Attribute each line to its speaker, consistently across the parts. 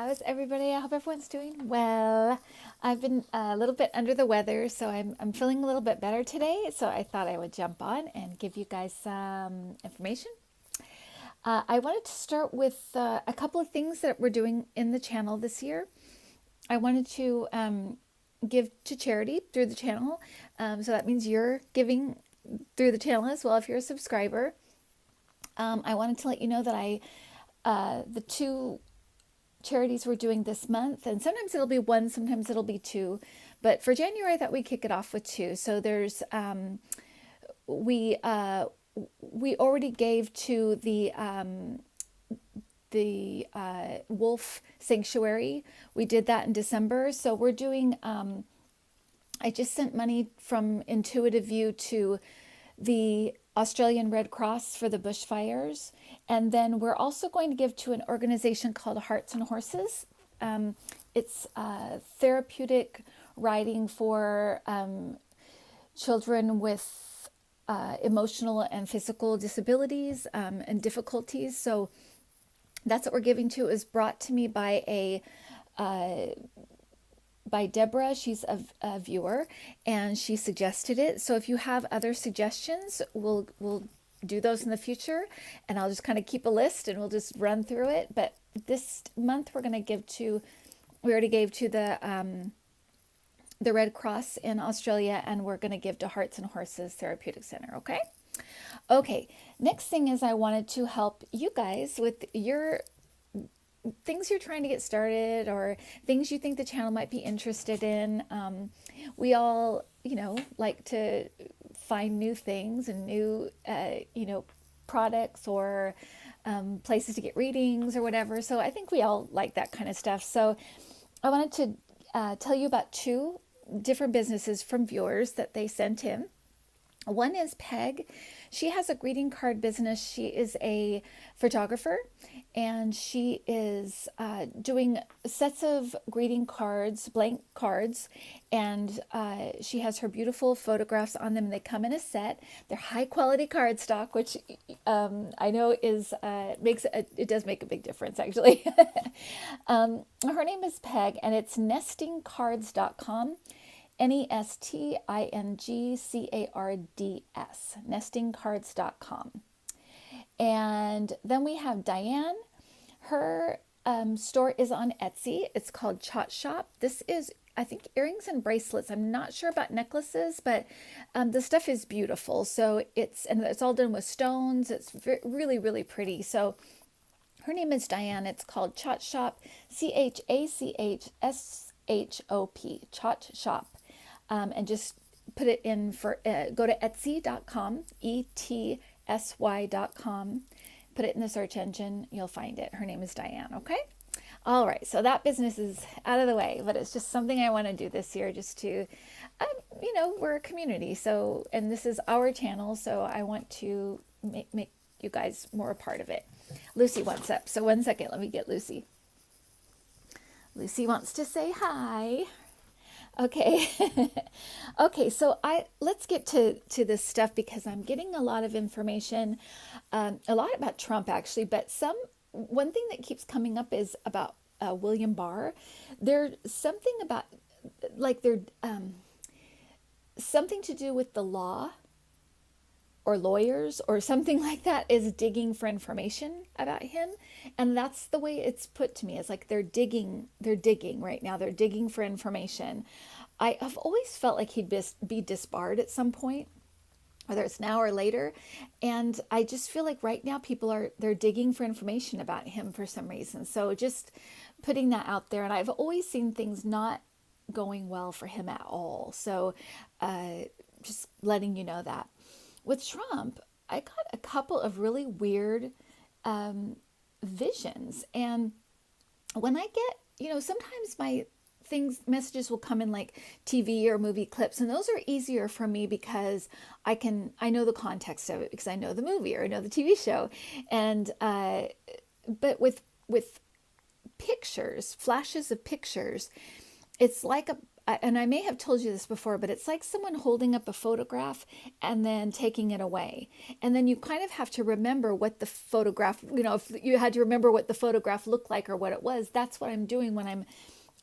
Speaker 1: How's everybody? I hope everyone's doing well. I've been a little bit under the weather, so I'm feeling a little bit better today. So I thought I would jump on and give you guys some information. I wanted to start with a couple of things that we're doing in the channel this year. I wanted to give to charity through the channel. So that means you're giving through the channel as well if you're a subscriber. I wanted to let you know that the two charities we're doing this month, and sometimes it'll be one, sometimes it'll be two, but for January I thought we'd kick it off with two. So there's we already gave to the wolf sanctuary. We did that in December, so we're doing I just sent money from Intuitiview to the Australian Red Cross for the bushfires. And then we're also going to give to an organization called Hearts and Horses. It's therapeutic riding for children with emotional and physical disabilities and difficulties. So that's what we're giving to. It was brought to me by by Deborah. She's a viewer, and she suggested it. So if you have other suggestions, we'll do those in the future, and I'll just kind of keep a list and we'll just run through it. But this month we're going to give to, we already gave to the Red Cross in Australia, and we're going to give to Hearts and Horses Therapeutic Center. Okay, next thing is I wanted to help you guys with your things you're trying to get started, or things you think the channel might be interested in. We all, like to find new things and new, products, or places to get readings or whatever. So I think we all like that kind of stuff. So I wanted to tell you about two different businesses from viewers that they sent in. One is Peg. She has a greeting card business. She is a photographer, and she is doing sets of greeting cards, blank cards, and she has her beautiful photographs on them. They come in a set. They're high quality cardstock, which I know is it does make a big difference, actually. Her name is Peg, and it's nestingcards.com. nestingcards, nestingcards.com. And then we have Diane. Her store is on Etsy. It's called Chot Shop. This is, I think, earrings and bracelets. I'm not sure about necklaces, but the stuff is beautiful. So it's all done with stones. It's really, really pretty. So her name is Diane. It's called Chot Shop, CHACHSHOP, Chot Shop. And just put it in for, go to etsy.com, ETSY.com, put it in the search engine, you'll find it. Her name is Diane, okay? All right, so that business is out of the way, but it's just something I want to do this year, just to, we're a community, so, and this is our channel, so I want to make you guys more a part of it. Lucy wants up, so 1 second, let me get Lucy. Lucy wants to say hi. Okay. Okay, so let's get to this stuff, because I'm getting a lot of information, a lot about Trump actually, but one thing that keeps coming up is about William Barr. There's something about, something to do with the law or lawyers or something like that is digging for information about him. And that's the way it's put to me. It's like they're digging right now. They're digging for information. I have always felt like he'd be disbarred at some point, whether it's now or later. And I just feel like right now they're digging for information about him for some reason. So just putting that out there. And I've always seen things not going well for him at all. So just letting you know that. With Trump, I got a couple of really weird visions. And when I get, sometimes my messages will come in like TV or movie clips, and those are easier for me because I know the context of it, because I know the movie or I know the TV show. And but with pictures, flashes of pictures, it's like and I may have told you this before, but it's like someone holding up a photograph and then taking it away. And then you kind of have to remember what the photograph, if you had to remember what the photograph looked like or what it was. That's what I'm doing when I'm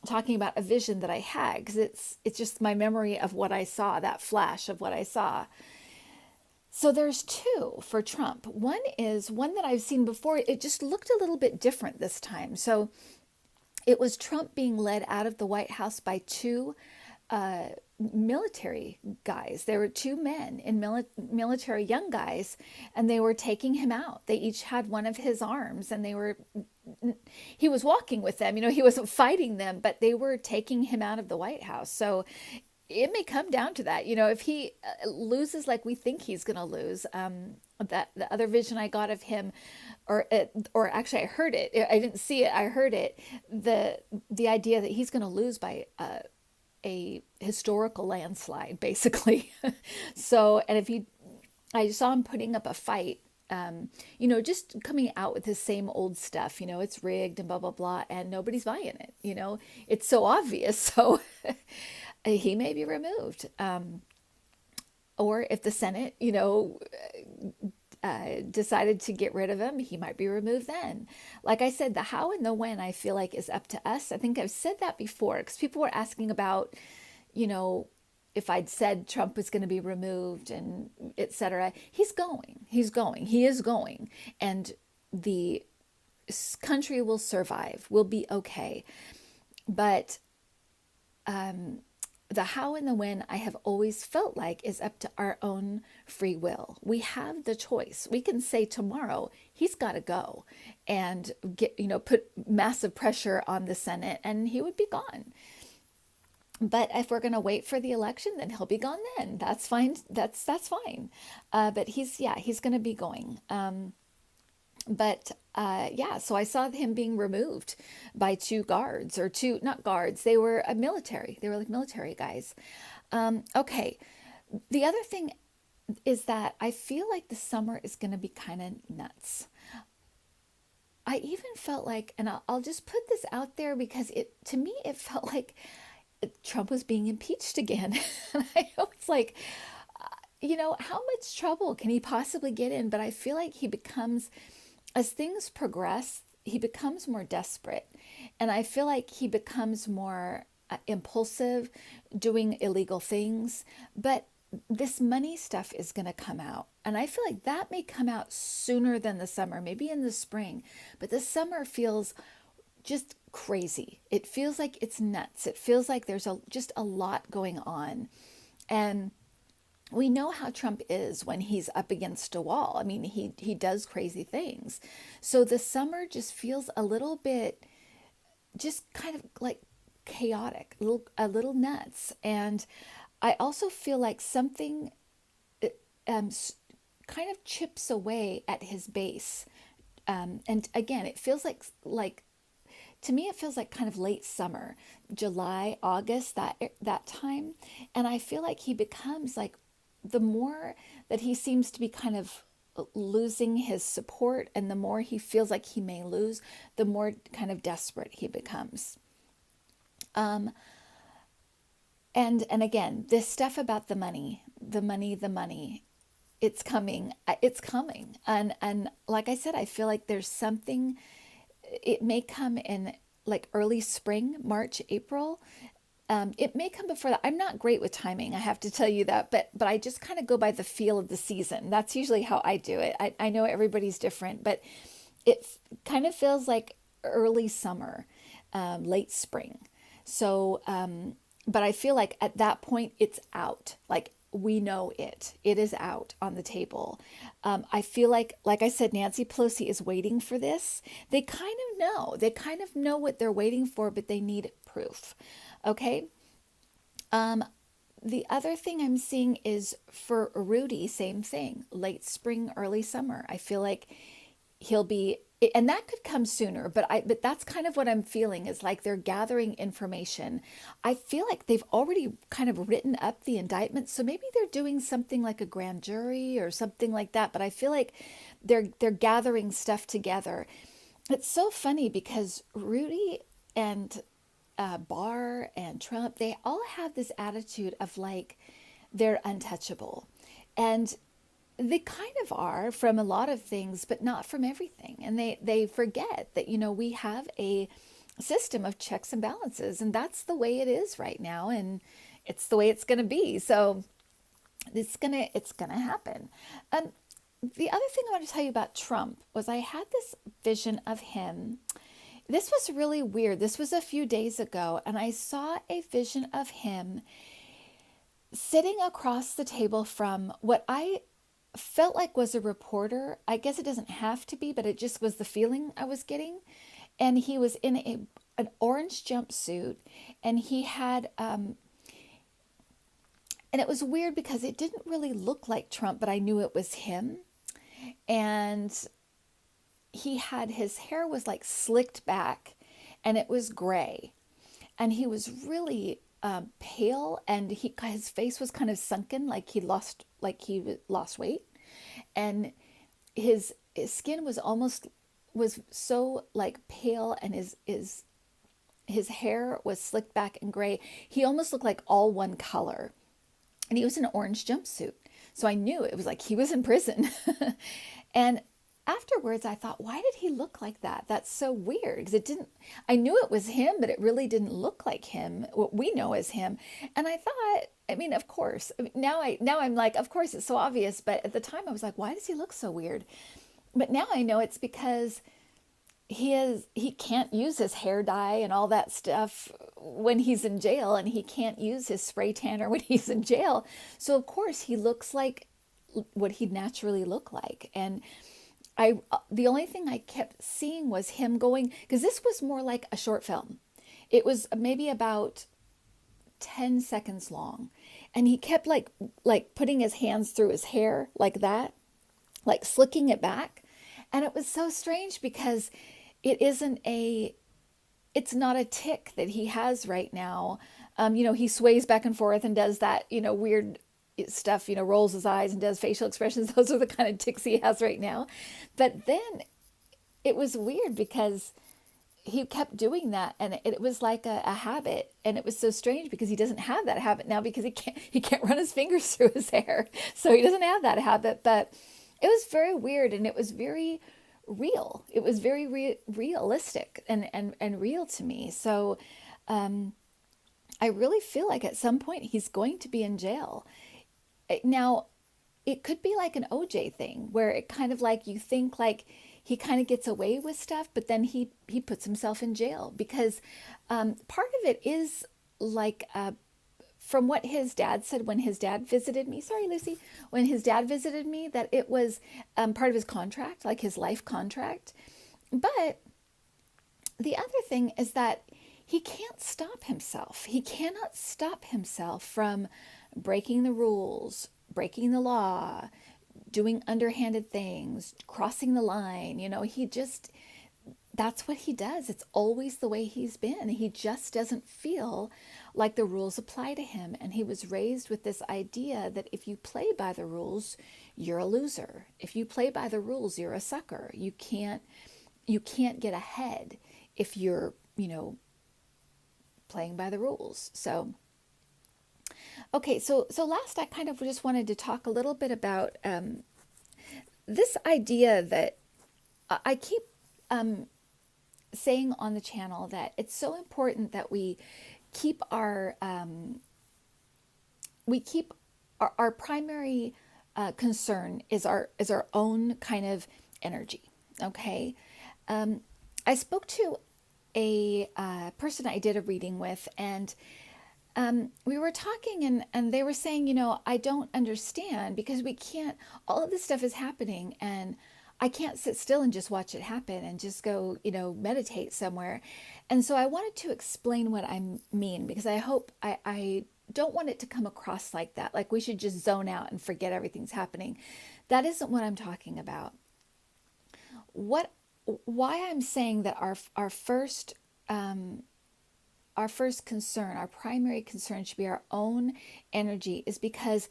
Speaker 1: talking about a vision that I had, because it's just my memory of what I saw, that flash of what I saw. So there's two for Trump. One is one that I've seen before. It just looked a little bit different this time. So it was Trump being led out of the White House by two uh, military guys. There were two men in military, young guys, and they were taking him out. They each had one of his arms, and he was walking with them. He wasn't fighting them, but they were taking him out of the White House. So it may come down to that. If he loses like we think he's going to lose, that the other vision I got of him, or actually I heard it. I didn't see it. I heard it. The idea that he's going to lose by a historical landslide, basically. So, and I saw him putting up a fight. Just coming out with his same old stuff. It's rigged and blah blah blah, and nobody's buying it. It's so obvious. So he may be removed. Or if the Senate, decided to get rid of him, he might be removed then. Like I said, the how and the when I feel like is up to us. I think I've said that before because people were asking about, if I'd said Trump was going to be removed and etc. He is going. And the country will survive, will be okay. But the how and the when I have always felt like is up to our own free will. We have the choice. We can say tomorrow he's got to go and put massive pressure on the Senate and he would be gone. But if we're going to wait for the election, then he'll be gone then. That's fine. That's fine. But he's going to be going. So I saw him being removed by two guards, or two, not guards, they were military. They were like military guys. Okay. The other thing is that I feel like the summer is going to be kind of nuts. I even felt like, and I'll just put this out there because to me, it felt like Trump was being impeached again. And I know it's like, how much trouble can he possibly get in? But I feel like as things progress, he becomes more desperate. And I feel like he becomes more impulsive, doing illegal things. But this money stuff is going to come out. And I feel like that may come out sooner than the summer, maybe in the spring. But the summer feels just crazy. It feels like it's nuts. It feels like there's just a lot going on. And we know how Trump is when he's up against a wall. I mean, he does crazy things. So the summer just feels a little bit, just kind of like chaotic, a little nuts. And I also feel like something kind of chips away at his base. And again, it feels like to me, it feels like kind of late summer, July, August, that time. And I feel like he becomes like, the more that he seems to be kind of losing his support and the more he feels like he may lose, the more kind of desperate he becomes. And again, this stuff about the money, it's coming. And like I said, I feel like there's something, it may come in like early spring, March, April. It may come before that. I'm not great with timing, I have to tell you that, but I just kind of go by the feel of the season. That's usually how I do it. I know everybody's different, but it kind of feels like early summer, late spring. So, but I feel like at that point it's out. Like we know it is out on the table. I feel like I said, Nancy Pelosi is waiting for this. They kind of know what they're waiting for, but they need proof. Okay. The other thing I'm seeing is for Rudy, same thing, late spring, early summer. I feel like he'll be, and that could come sooner, but that's kind of what I'm feeling is like they're gathering information. I feel like they've already kind of written up the indictment. So maybe they're doing something like a grand jury or something like that. But I feel like they're gathering stuff together. It's so funny because Rudy and Barr and Trump, they all have this attitude of like they're untouchable. And they kind of are from a lot of things, but not from everything. And they forget that, we have a system of checks and balances, and that's the way it is right now. And it's the way it's going to be. So it's gonna happen. Um, the other thing I want to tell you about Trump was I had this vision of him. This was really weird. This was a few days ago, and I saw a vision of him sitting across the table from what I felt like was a reporter. I guess it doesn't have to be, but it just was the feeling I was getting. And he was in an orange jumpsuit, and he had and it was weird because it didn't really look like Trump, but I knew it was him. And he had, his hair was like slicked back, and it was gray, and he was really pale, and his face was kind of sunken, like he lost weight, and his skin was so like pale, and his hair was slicked back and gray. He almost looked like all one color, and he was in an orange jumpsuit. So I knew it was like he was in prison. And afterwards I thought, why did he look like that? That's so weird, because I knew it was him, but it really didn't look like him, what we know as him. And I thought, I mean, of course, now I'm like, of course it's so obvious, but at the time I was like, why does he look so weird? But now I know it's because he can't use his hair dye and all that stuff when he's in jail, and he can't use his spray tanner when he's in jail. So of course he looks like what he'd naturally look like. And the only thing I kept seeing was him going, because this was more like a short film. It was maybe about 10 seconds long, and he kept like putting his hands through his hair like that, like slicking it back. And it was so strange because it's not a tick that he has right now. He sways back and forth and does that, weird stuff, rolls his eyes and does facial expressions. Those are the kind of ticks he has right now. But then it was weird because he kept doing that, and it was like a habit. And it was so strange because he doesn't have that habit now, because he can't run his fingers through his hair. So he doesn't have that habit. But it was very weird, and it was very real. It was very realistic and real to me. So I really feel like at some point he's going to be in jail. Now, it could be like an OJ thing, where it kind of like, you think like he kind of gets away with stuff, but then he puts himself in jail, because part of it is like from what his dad said when his dad visited me. Sorry, Lucy. When his dad visited me, that it was part of his contract, like his life contract. But the other thing is that he can't stop himself. He cannot stop himself from breaking the rules, breaking the law, doing underhanded things, crossing the line. That's what he does. It's always the way he's been. He just doesn't feel like the rules apply to him. And he was raised with this idea that if you play by the rules, you're a loser. If you play by the rules, you're a sucker. You can't get ahead if you're, playing by the rules. So, okay, so last I kind of just wanted to talk a little bit about this idea that I keep saying on the channel, that it's so important that we keep our primary concern is our own kind of energy. Okay, I spoke to a person I did a reading with, and we were talking, and they were saying, I don't understand, because we can't, all of this stuff is happening, and I can't sit still and just watch it happen and just go, meditate somewhere. And so I wanted to explain what I mean, because I don't want it to come across like that, like we should just zone out and forget everything's happening. That isn't what I'm talking about. Why I'm saying that our first concern, our primary concern, should be our own energy, is because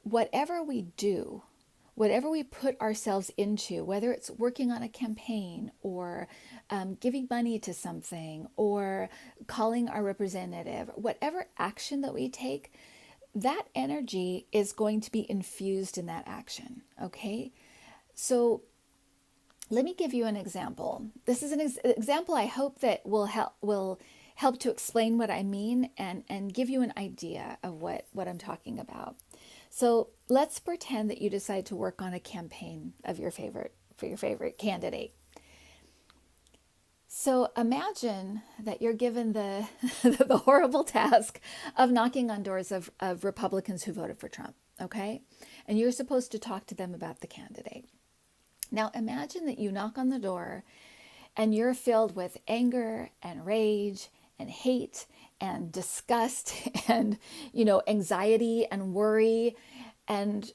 Speaker 1: whatever we do, whatever we put ourselves into, whether it's working on a campaign or giving money to something or calling our representative, whatever action that we take, that energy is going to be infused in that action. Okay. So let me give you an example. This is an example I hope that will help to explain what I mean and give you an idea of what I'm talking about. So let's pretend that you decide to work on a campaign of your favorite for your favorite candidate. So imagine that you're given the the horrible task of knocking on doors of Republicans who voted for Trump, okay? And you're supposed to talk to them about the candidate. Now imagine that you knock on the door and you're filled with anger and rage and hate and disgust and anxiety and worry and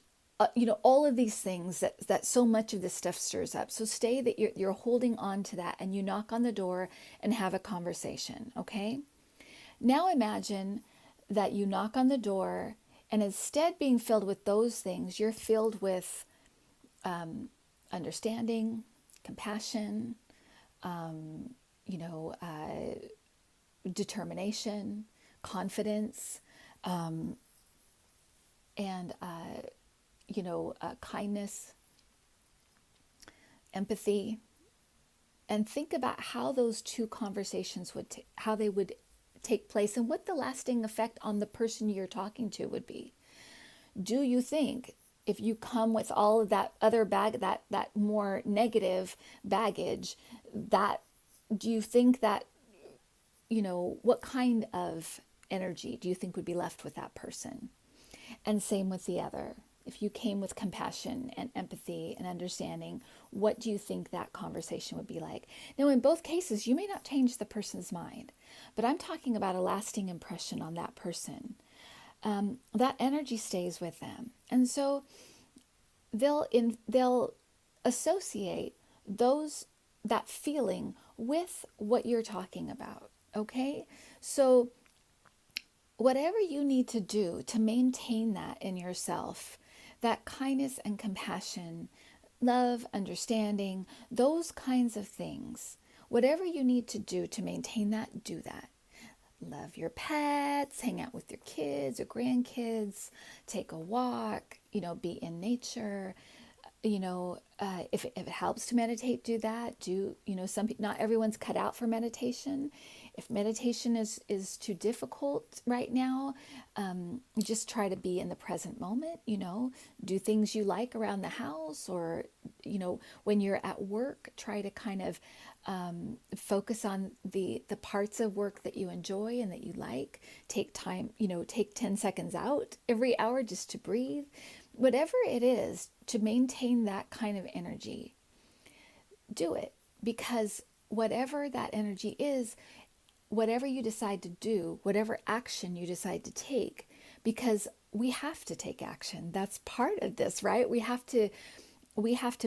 Speaker 1: all of these things that so much of this stuff stirs up. So stay that you're holding on to that, and you knock on the door and have a conversation. Okay, now imagine that you knock on the door, and instead being filled with those things, you're filled with understanding, compassion, you know, determination, confidence, and kindness, empathy, and think about how those two conversations how they would take place and what the lasting effect on the person you're talking to would be. Do you think if you come with all of that other that more negative baggage, that do you think that what kind of energy do you think would be left with that person? And same with the other. If you came with compassion and empathy and understanding, what do you think that conversation would be like? Now, in both cases, you may not change the person's mind, but I'm talking about a lasting impression on that person. That energy stays with them. And so they'll associate that feeling with what you're talking about. Okay? So whatever you need to do to maintain that in yourself, that kindness and compassion, love, understanding, those kinds of things, whatever you need to do to maintain that, do that. Love your pets, hang out with your kids or grandkids, take a walk, be in nature. If it helps to meditate, do that. Not everyone's cut out for meditation. If meditation is too difficult right now, just try to be in the present moment, do things you like around the house, or, when you're at work, try to kind of focus on the parts of work that you enjoy and that you like. Take time, take 10 seconds out every hour just to breathe. Whatever it is to maintain that kind of energy, do it, because whatever that energy is, whatever you decide to do, whatever action you decide to take, because we have to take action. That's part of this, right? We have to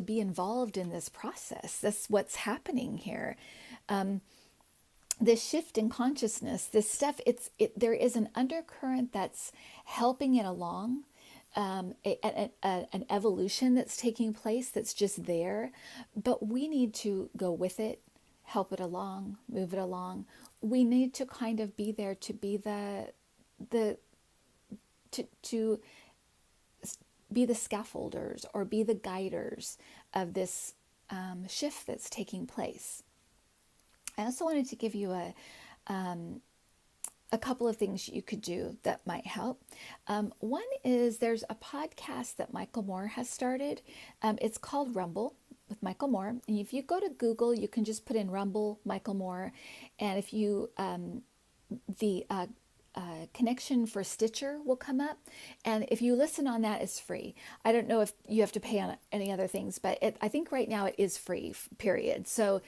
Speaker 1: be involved in this process. That's what's happening here. This shift in consciousness, this stuff, there is an undercurrent that's helping it along. An evolution that's taking place that's just there, but we need to go with it, help it along, move it along. We need to kind of be there to be to be the scaffolders or be the guiders of this shift that's taking place. I also wanted to give you a couple of things you could do that might help. One is there's a podcast that Michael Moore has started. It's called Rumble with Michael Moore. And if you go to Google, you can just put in Rumble Michael Moore. And if you, the connection for Stitcher will come up. And if you listen on that, it's free. I don't know if you have to pay on any other things, but I think right now it is free, period. So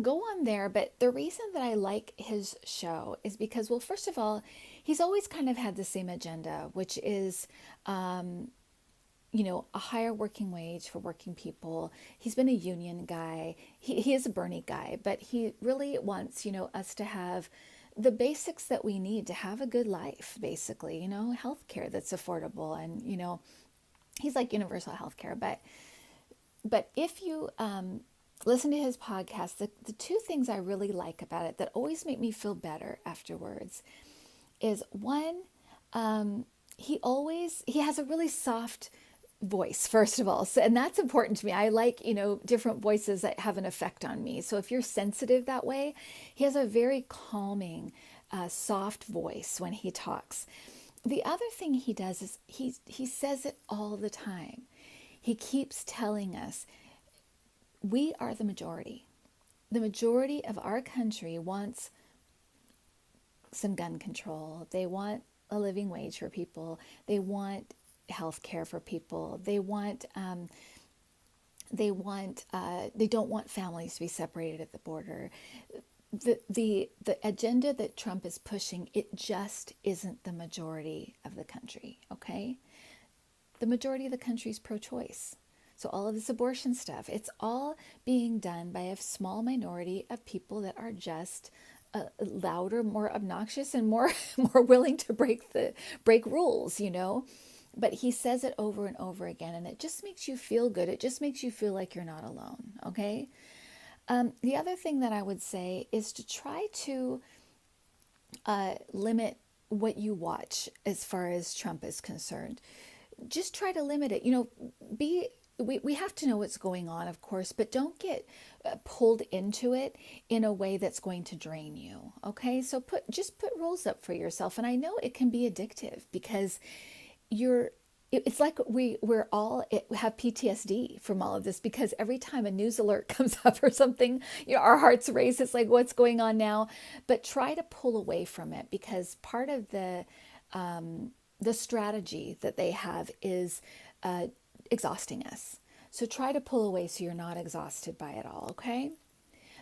Speaker 1: go on there. But the reason that I like his show is because, well, first of all, he's always kind of had the same agenda, which is, a higher working wage for working people. He's been a union guy. He is a Bernie guy, but he really wants, us to have the basics that we need to have a good life, basically, healthcare that's affordable and, He's like universal health care. But if you listen to his podcast, the two things I really like about it that always make me feel better afterwards is one, he has a really soft voice, first of all. So, and that's important to me. I like, different voices that have an effect on me. So if you're sensitive that way, he has a very calming, soft voice when he talks. The other thing he does is he says it all the time. He keeps telling us we are the majority. The majority of our country wants some gun control. They want a living wage for people. They want health care for people. They don't want families to be separated at the border. The agenda that Trump is pushing, it just isn't the majority of the country, okay? The majority of the country is pro-choice. So all of this abortion stuff, it's all being done by a small minority of people that are just louder, more obnoxious, and more more willing to break rules, But he says it over and over again, and it just makes you feel good. It just makes you feel like you're not alone, okay? The other thing that I would say is to try to limit what you watch as far as Trump is concerned. Just try to limit it. We have to know what's going on, of course, but don't get pulled into it in a way that's going to drain you. Okay, so just put rules up for yourself, and I know it can be addictive because it's like we're all have PTSD from all of this, because every time a news alert comes up or something, our hearts race. It's like, what's going on now? But try to pull away from it, because part of the strategy that they have is exhausting us. So try to pull away so you're not exhausted by it all, okay?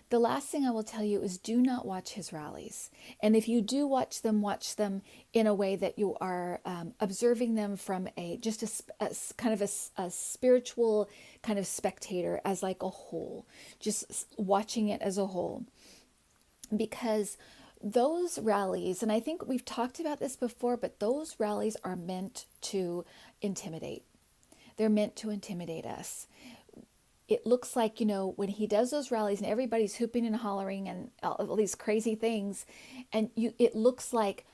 Speaker 1: The last thing I will tell you is do not watch his rallies. And if you do watch them in a way that you are observing them from a kind of a spiritual kind of spectator, as like a whole, just watching it as a whole. Because those rallies, and I think we've talked about this before, but those rallies are meant to intimidate. They're meant to intimidate us. It looks like, when he does those rallies and everybody's hooping and hollering and all these crazy things, and it looks like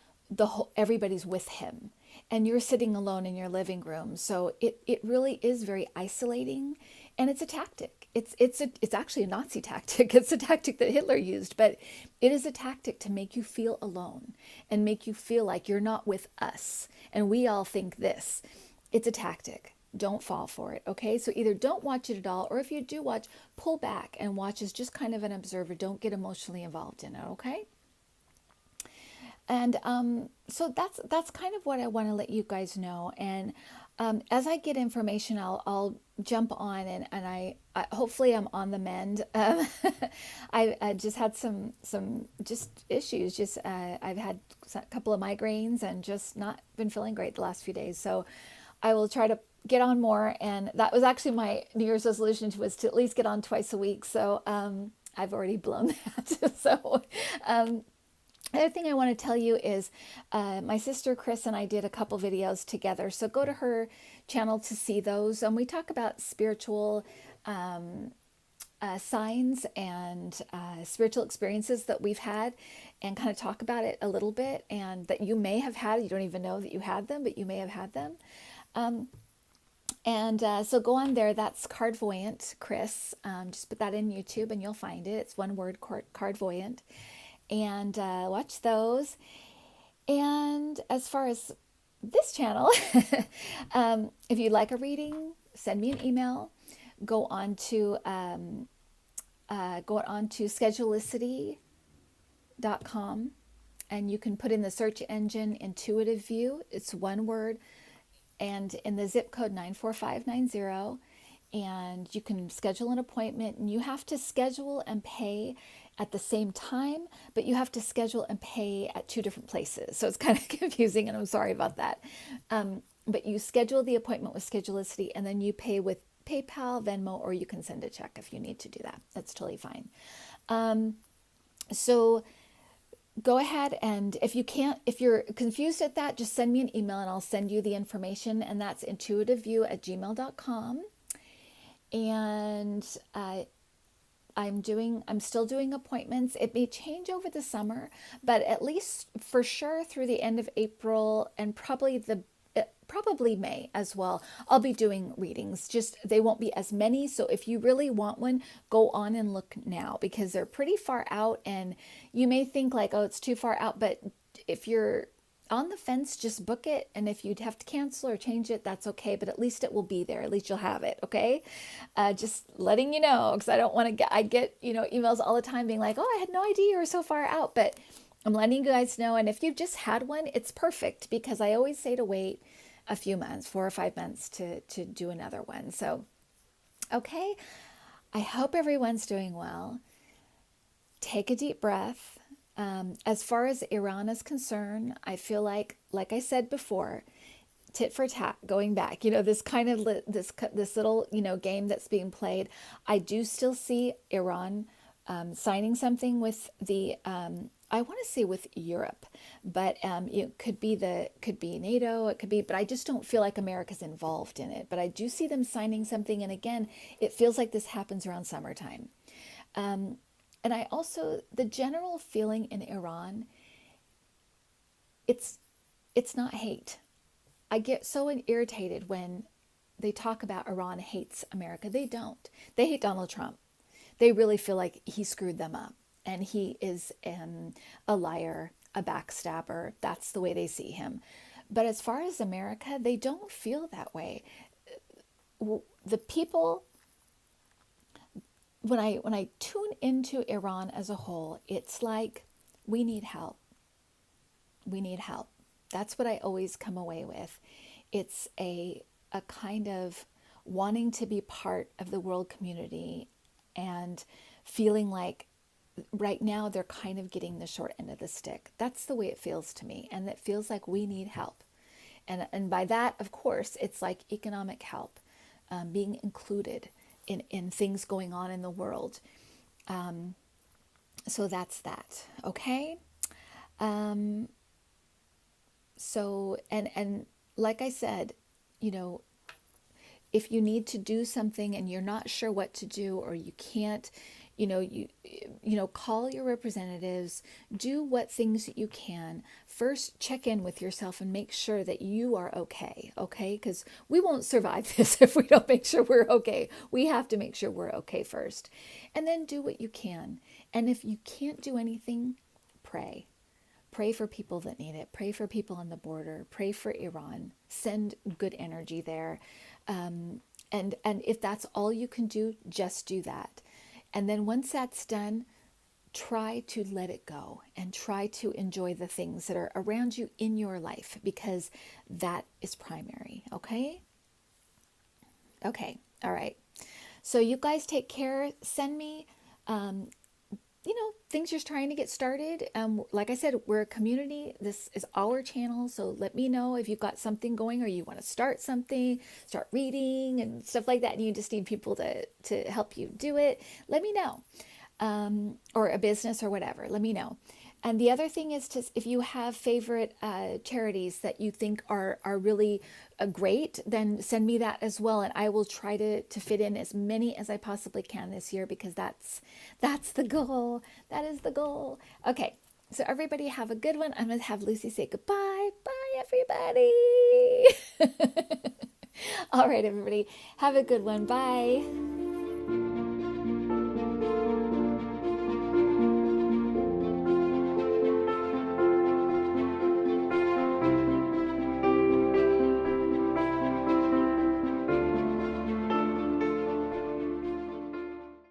Speaker 1: everybody's with him and you're sitting alone in your living room. So it really is very isolating, and it's a tactic. It's actually a Nazi tactic. It's a tactic that Hitler used, but it is a tactic to make you feel alone and make you feel like you're not with us and we all think this. It's a tactic. Don't fall for it, okay? So either don't watch it at all, or if you do watch, pull back and watch as just kind of an observer. Don't get emotionally involved in it, okay? And so that's kind of what I want to let you guys know. And as I get information, I'll jump on, and I hopefully I'm on the mend. I just had some just issues. Just I've had a couple of migraines and just not been feeling great the last few days. So I will try to get on more, and that was actually my New Year's resolution was to at least get on twice a week. So I've already blown that. So the other thing I want to tell you is my sister Kris and I did a couple videos together. So go to her channel to see those. And we talk about spiritual signs and spiritual experiences that we've had, and kind of talk about it a little bit, and that you may have had. You don't even know that you had them, but you may have had them. So go on there. That's Cardvoyant Kris. Just put that in YouTube and you'll find it. It's one word, Cardvoyant. And watch those. And as far as this channel, if you'd like a reading, send me an email. Go on to Schedulicity.com, and you can put in the search engine Intuitiview. It's one word, and in the zip code 94590. And you can schedule an appointment, and you have to schedule and pay at the same time, but you have to schedule and pay at two different places. So it's kind of confusing, and I'm sorry about that. But you schedule the appointment with Schedulicity, and then you pay with PayPal, Venmo, or you can send a check if you need to do that. That's totally fine. So go ahead, and if you're confused at that, just send me an email and I'll send you the information. And that's intuitiveview@gmail.com. And I'm still doing appointments. It may change over the summer, but at least for sure through the end of April and probably May as well, I'll be doing readings. Just they won't be as many. So if you really want one, go on and look now, because they're pretty far out, and you may think like, oh, it's too far out, but if you're on the fence, just book it. And if you'd have to cancel or change it, that's okay. But at least it will be there. At least you'll have it. Okay. Just letting you know, because I don't want to I get, emails all the time being like, oh, I had no idea you were so far out, but I'm letting you guys know. And if you've just had one, it's perfect, because I always say to wait a few months, 4 or 5 months to do another one. So, okay. I hope everyone's doing well. Take a deep breath. As far as Iran is concerned, I feel like I said before, tit for tat, going back, this kind of this little, game that's being played. I do still see Iran signing something with the, I want to say with Europe, but it could be NATO, it could be, but I just don't feel like America's involved in it. But I do see them signing something, and again, it feels like this happens around summertime. And I also, the general feeling in Iran, it's not hate. I get so irritated when they talk about Iran hates America. They don't. They hate Donald Trump. They really feel like he screwed them up, and he is a liar, a backstabber. That's the way they see him. But as far as America, they don't feel that way. The people, when I tune into Iran as a whole, it's like, we need help. We need help. That's what I always come away with. It's a kind of wanting to be part of the world community, and feeling like right now they're kind of getting the short end of the stick. That's the way it feels to me. And it feels like we need help. And by that, of course, it's like economic help, being included in things going on in the world. So that's that. Okay. So, and like I said, if you need to do something and you're not sure what to do, or you can't, call your representatives, do what things that you can. First, check in with yourself and make sure that you are okay. Okay. Because we won't survive this if we don't make sure we're okay. We have to make sure we're okay first, and then do what you can. And if you can't do anything, pray. Pray for people that need it. Pray for people on the border. Pray for Iran. Send good energy there. And if that's all you can do, just do that. And then once that's done, try to let it go and try to enjoy the things that are around you in your life, because that is primary. Okay? Okay. All right. So you guys take care. Send me, things you're trying to get started. Like I said, we're a community. This is our channel. So let me know if you've got something going, or you want to start something, start reading and stuff like that, and you just need people to help you do it. Let me know. Or a business or whatever. Let me know. And the other thing is, if you have favorite charities that you think are really great, then send me that as well, and I will try to fit in as many as I possibly can this year, because that's the goal. That is the goal. Okay, so everybody have a good one. I'm going to have Lucy say goodbye. Bye, everybody. All right, everybody, have a good one. Bye.